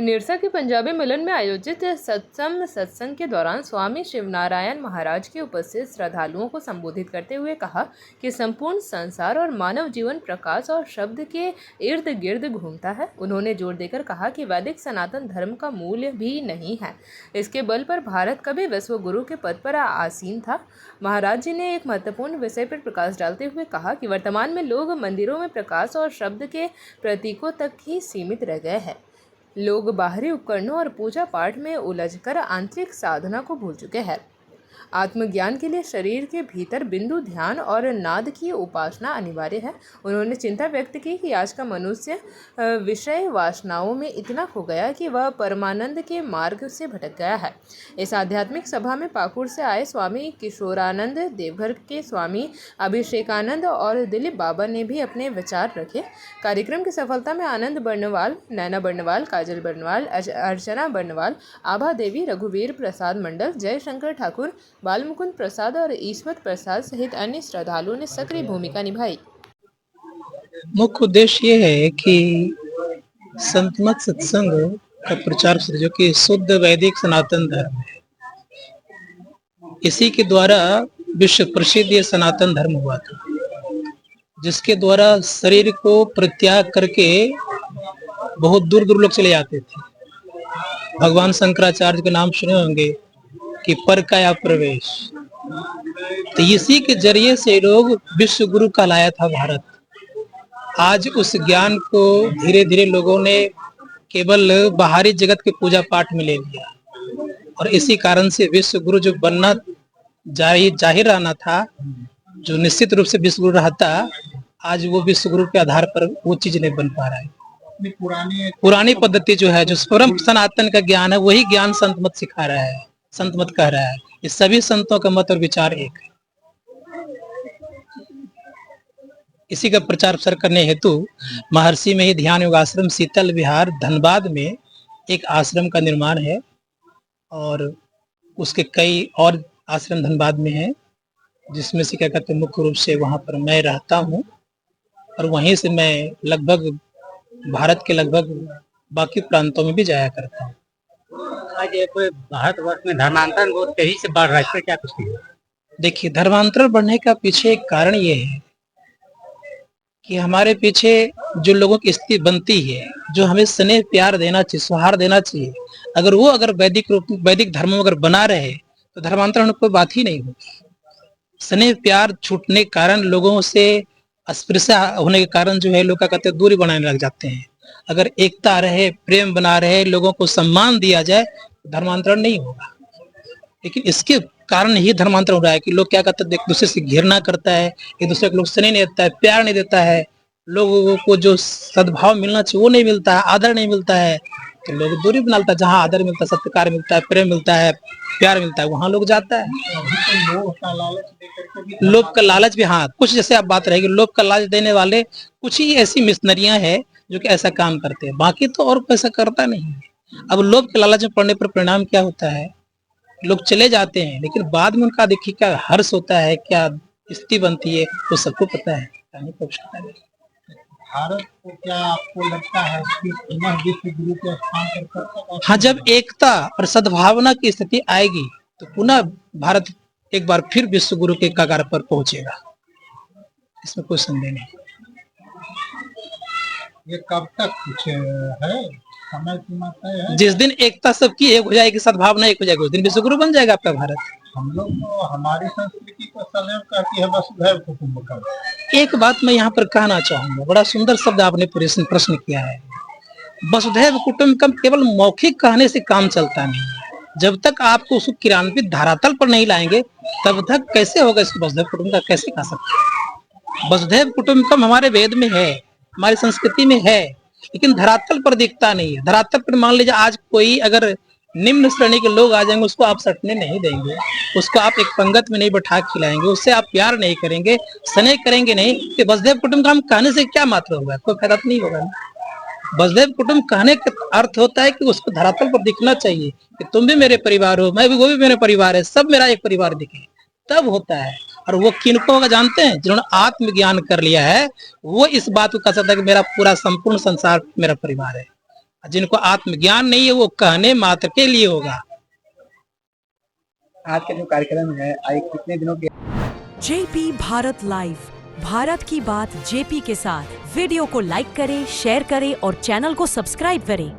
निरसा के पंजाबी मिलन में आयोजित सत्संग के दौरान स्वामी शिवनारायण महाराज के उपस्थित श्रद्धालुओं को संबोधित करते हुए कहा कि संपूर्ण संसार और मानव जीवन प्रकाश और शब्द के इर्द गिर्द घूमता है। उन्होंने जोर देकर कहा कि वैदिक सनातन धर्म का मूल्य भी नहीं है, इसके बल पर भारत कभी विश्व गुरु के पद पर आसीन था। महाराज जी ने एक महत्वपूर्ण विषय पर प्रकाश डालते हुए कहा कि वर्तमान में लोग मंदिरों में प्रकाश और शब्द के प्रतीकों तक ही सीमित रह गए हैं। लोग बाहरी उपकरणों और पूजा पाठ में उलझकर आंतरिक साधना को भूल चुके हैं। आत्मज्ञान के लिए शरीर के भीतर बिंदु ध्यान और नाद की उपासना अनिवार्य है। उन्होंने चिंता व्यक्त की कि आज का मनुष्य विषय वासनाओं में इतना खो गया कि वह परमानंद के मार्ग से भटक गया है। इस आध्यात्मिक सभा में पाकुड़ से आए स्वामी किशोरानंद, देवघर के स्वामी अभिषेकानंद और दिलीप बाबा ने भी अपने विचार रखे। कार्यक्रम की सफलता में आनंद बर्णवाल, नैना बर्णवाल, काजल बर्णवाल, अर्चना बर्णवाल, आभा देवी, रघुवीर प्रसाद मंडल, जयशंकर ठाकुर, बालमुकुंद प्रसाद और ईश्वर प्रसाद सहित अन्य श्रद्धालुओं ने सक्रिय भूमिका निभाई। मुख्य उद्देश्य ये है कि संत मत सत्संग का प्रचार जो कि शुद्ध वैदिक सनातन धर्म है, इसी के द्वारा विश्व प्रसिद्ध ये सनातन धर्म हुआ था, जिसके द्वारा शरीर को परित्याग करके बहुत दूर दूर लोग चले जाते थे। भगवान शंकराचार्य के नाम सुने होंगे कि पर काया प्रवेश, तो इसी के जरिए से लोग विश्व गुरु कहलाया था भारत। आज उस ज्ञान को धीरे धीरे लोगों ने केवल बाहरी जगत के पूजा पाठ में ले लिया और इसी कारण से विश्व गुरु जो बनना जाहिर रहना था, जो निश्चित रूप से विश्व गुरु रहता, आज वो विश्व गुरु के आधार पर वो चीज नहीं बन पा रहा है। पुरानी पद्धति जो है, जो परम सनातन का ज्ञान है, वही ज्ञान संत मत सिखा रहा है, संत मत कह रहा है। इस सभी संतों का मत और विचार एक है। इसी का प्रचार प्रसार करने हेतु महर्षि में ही ध्यान योग आश्रम शीतल विहार धनबाद में एक आश्रम का निर्माण है और उसके कई और आश्रम धनबाद में है, जिसमें से क्या कहते हैं मुख्य रूप से वहां पर मैं रहता हूँ और वहीं से मैं लगभग भारत के लगभग बाकी प्रांतों में भी जाया करता हूँ। आज कोई भारतवर्ष में धर्मांतरण बहुत तेजी से बढ़ रहा है, इसमें क्या कुछ है? देखिए, धर्मांतरण बढ़ने का पीछे एक कारण ये है कि हमारे पीछे जो लोगों की स्थिति बनती है, जो हमें स्नेह प्यार देना चाहिए, सौहार्द देना चाहिए, अगर वैदिक धर्म अगर बना रहे तो धर्मांतरण कोई बात ही नहीं होगी। स्नेह प्यार छूटने के कारण, लोगों से अस्पृश्यता होने के कारण जो है लोग क्या कहते हैं दूरी बनाने लग जाते हैं। अगर एकता रहे, प्रेम बना रहे, लोगों को सम्मान दिया जाए, धर्मांतरण नहीं होगा। लेकिन इसके कारण ही धर्मांतरण हो रहा है कि लोग क्या करते हैं, एक दूसरे से घृणा करता है, एक दूसरे को लोग स्नेह नहीं देता है, प्यार नहीं देता है, लोगों को जो सद्भाव मिलना चाहिए वो नहीं मिलता है, आदर नहीं मिलता है, तो लोग दूरी बना लेता है। जहाँ आदर मिलता है, सत्कार मिलता है, प्रेम मिलता है, प्यार मिलता है, वहां लोग जाता है। लोभ का लालच भी, हाँ, कुछ जैसे आप बात रहेगी, लोभ का लालच देने वाले कुछ ही ऐसी मिशनरियां हैं जो कि ऐसा काम करते हैं, बाकी तो और ऐसा करता नहीं। अब लोभ के लालच में पड़ने पर परिणाम क्या होता है, लोग चले जाते हैं, लेकिन बाद में उनका देखिए क्या हर्ष होता है, क्या स्थिति बनती है, वो सबको पता है। भारत को क्या आपको लगता है कि पुनः विश्व गुरु के स्थान पर? हाँ, जब एकता और सद्भावना की स्थिति आएगी तो पुनः भारत एक बार फिर विश्व गुरु के कगार पर पहुंचेगा, इसमें कोई संदेह नहीं। ये कब तक कुछ है, समय सीमा तय है? जिस दिन एकता सबकी एक हो जाएगी, सद्भावना एक हो जाएगी, उस दिन विश्व गुरु बन जाएगा आपका भारत। हम लोग तो, हमारी संस्कृति तो सदैव कहती है वसुधैव कुटुंबकम। एक बात मैं यहाँ पर कहना चाहूंगा, बड़ा सुंदर शब्द आपने प्रश्न किया है। वसुधैव कुटुंबकम केवल मौखिक कहने से काम चलता नहीं है। जब तक आपको उसको क्रियान्वित धरातल पर नहीं लाएंगे, तब तक कैसे होगा इसको वसुधैव कुटुंबकम कैसे कह सकते? वसुधैव कुटुंबकम हमारे वेद में है, हमारी संस्कृति में है, लेकिन धरातल पर दिखता नहीं है। धरातल पर मान लीजिए आज कोई अगर निम्न श्रेणी के लोग आ जाएंगे, उसको आप सटने नहीं देंगे, उसको आप एक पंगत में नहीं बैठा खिलाएंगे, उससे आप प्यार नहीं करेंगे, स्नेह करेंगे नहीं, कि वसुधैव कुटुंबकम कहने से क्या मात्र होगा, कोई फायदा नहीं होगा। वसुधैव कुटुंब कहने का अर्थ होता है कि उसको धरातल पर दिखना चाहिए कि तुम भी मेरे परिवार हो, मैं भी, वो भी मेरे परिवार है, सब मेरा एक परिवार दिखे, तब होता है। और वो किनको होगा जानते हैं? जिन्होंने आत्मज्ञान कर लिया है, वो इस बात को कह सकता है कि मेरा पूरा संपूर्ण संसार मेरा परिवार है। जिनको आत्मज्ञान नहीं है वो कहने मात्र के लिए होगा। आज का जो कार्यक्रम है आज कितने दिनों के जेपी भारत लाइव, भारत की बात जेपी के साथ। वीडियो को लाइक करें, शेयर करें और चैनल को सब्सक्राइब करें।